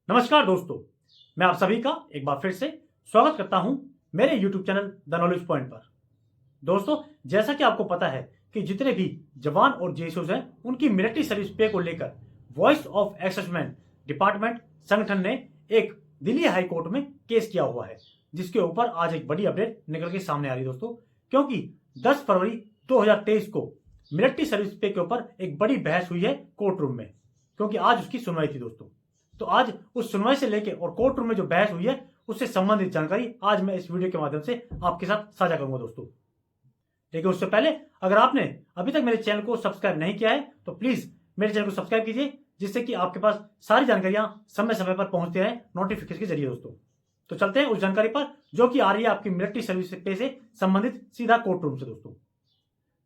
नमस्कार दोस्तों, मैं आप सभी का एक बार फिर से स्वागत करता हूं मेरे YouTube channel the knowledge point पर। दोस्तों, जैसा कि आपको पता है कि जितने भी जवान और जेएसओस हैं, उनकी मिलिट्री सर्विस पे को लेकर वॉइस ऑफ एक्सेसमेंट डिपार्टमेंट संगठन ने एक दिल्ली हाई कोर्ट में केस किया हुआ है, जिसके ऊपर आज एक बड़ी अपडेट निकल के सामने आ रही है दोस्तों। क्योंकि 10 फरवरी 2023 को मिलिट्री सर्विस पे के ऊपर एक बड़ी बहस हुई है कोर्ट रूम में, क्योंकि आज उसकी सुनवाई थी दोस्तों। तो आज उस सुनवाई से लेके और कोर्ट रूम में जो बहस हुई है उससे संबंधित जानकारी आज मैं इस वीडियो के माध्यम से आपके साथ साझा करूंगा दोस्तों। लेकिन उससे पहले अगर आपने अभी तक मेरे चैनल को सब्सक्राइब नहीं किया है तो प्लीज मेरे चैनल को सब्सक्राइब कीजिए, जिससे कि आपके पास सारी जानकारियां समय समय पर पहुंचती रहे नोटिफिकेशन के जरिए दोस्तों। तो चलते हैं उस जानकारी पर जो कि आ रही है आपकी मिलिट्री सर्विस पे से संबंधित सीधा कोर्ट रूम से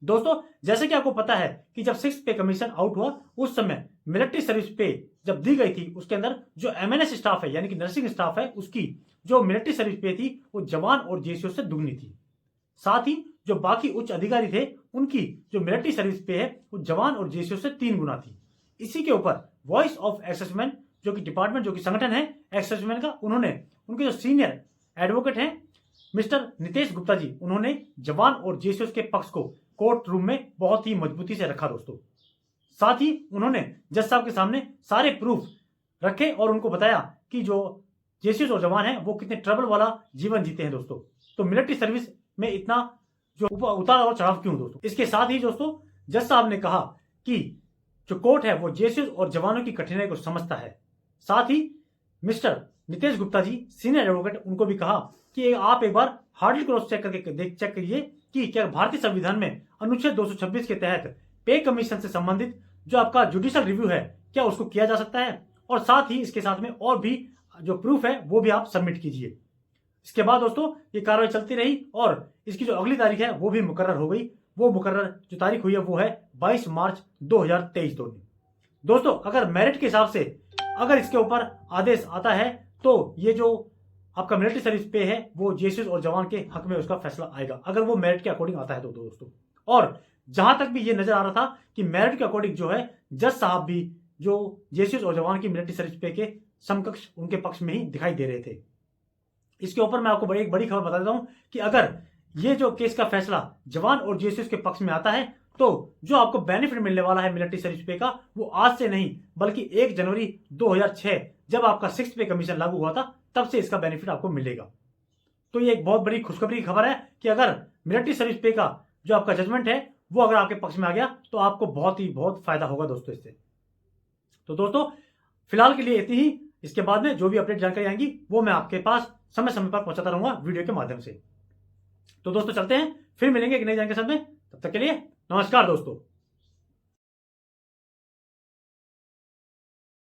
दोस्तों, जैसे कि आपको पता है कि जब 6th पे कमीशन आउट हुआ उस समय मिलिट्री सर्विस पे जब दी गई थी, उसके अंदर जो एमएनएस स्टाफ है यानी कि नर्सिंग स्टाफ है, उसकी जो मिलिट्री सर्विस पे थी वो जवान और जेसीओ से दुगनी थी। साथ ही जो बाकी उच्च अधिकारी थे उनकी जो मिलिट्री सर्विस पे है वो जवान और जेसीओ से 3 गुना थी। इसी के ऊपर वॉइस ऑफ एक्सेसमेंट जो कि डिपार्टमेंट जो कि संगठन है एक्सेसमेंट का, उन्होंने उनके जो सीनियर एडवोकेट हैं मिस्टर नितेश गुप्ता जी, उन्होंने जवान और जेसीओ के पक्ष को कोर्ट रूम में बहुत ही मजबूती से रखा दोस्तों। साथ ही उन्होंने जज साहब के सामने सारे प्रूफ रखे और उनको बताया कि जो जेसीओ और जवान हैं वो कितने ट्रबल वाला जीवन जीते हैं दोस्तों। तो मिलिट्री सर्विस में इतना जो उतार और चढ़ाव क्यों दोस्तों। इसके साथ ही दोस्तों जज साहब ने कहा कि जो कोर्ट है वो जेसीओ और जवानों की कठिनाई को समझता है। साथ ही mister Nitesh Gupta ji senior advocate, उनको भी कहा कि आप एक बार हार्डली क्रॉस चेक करके चेक करिए कि क्या भारतीय संविधान में अनुच्छेद 226 के तहत पे कमीशन से संबंधित जो आपका जुडिशियल रिव्यू है क्या उसको किया जा सकता है, और साथ ही इसके साथ में और भी जो प्रूफ है वो भी आप सबमिट कीजिए। इसके बाद दोस्तों ये कार्रवाई चलती रही और इसकी जो अगली तारीख है वो भी मुकर्रर हो गई। वो मुकर्रर जो तारीख हुई है वो है 22 मार्च 2023 दोस्तों। अगर मेरिट के हिसाब से अगर इसके ऊपर आदेश आता है तो ये जो आपका मिलिट्री सर्विस पे है वो जेसीओ और जवान के हक में उसका फैसला आएगा, अगर वो मेरिट के अकॉर्डिंग आता है तो दोस्तों। और जहां तक भी ये नजर आ रहा था कि मेरिट के अकॉर्डिंग जो है जज साहब भी जो जेसीओ और जवान की मिलिट्री सर्विस पे के समकक्ष उनके पक्ष में ही दिखाई दे रहे थे। इसके ऊपर मैं आपको एक बड़ी खबर बता देता हूं कि अगर ये जो केस का फैसला जवान और जेसीओ के पक्ष में आता है तो जो आपको बेनिफिट मिलने वाला है मिलिट्री सर्विस पे का वो आज से नहीं बल्कि 1 जनवरी 2006 जब आपका 6th पे कमीशन लागू हुआ था तब से इसका बेनिफिट आपको मिलेगा। तो ये एक बहुत बड़ी खुशखबरी की खबर है कि अगर मिलिट्री सर्विस पे का जो आपका जजमेंट है वो अगर आपके पक्ष में आ गया तो आपको बहुत फायदा होगा दोस्तों इससे। तो दोस्तों फिलहाल के लिए इतनी ही। इसके बाद में जो भी अपडेट जानकारी आएंगी वो मैं आपके पास समय समय पर पहुंचाता रहूंगा वीडियो के माध्यम से। तो दोस्तों चलते हैं, फिर मिलेंगे एक नई जानकारी के साथ में। तब तक के लिए नमस्कार दोस्तों।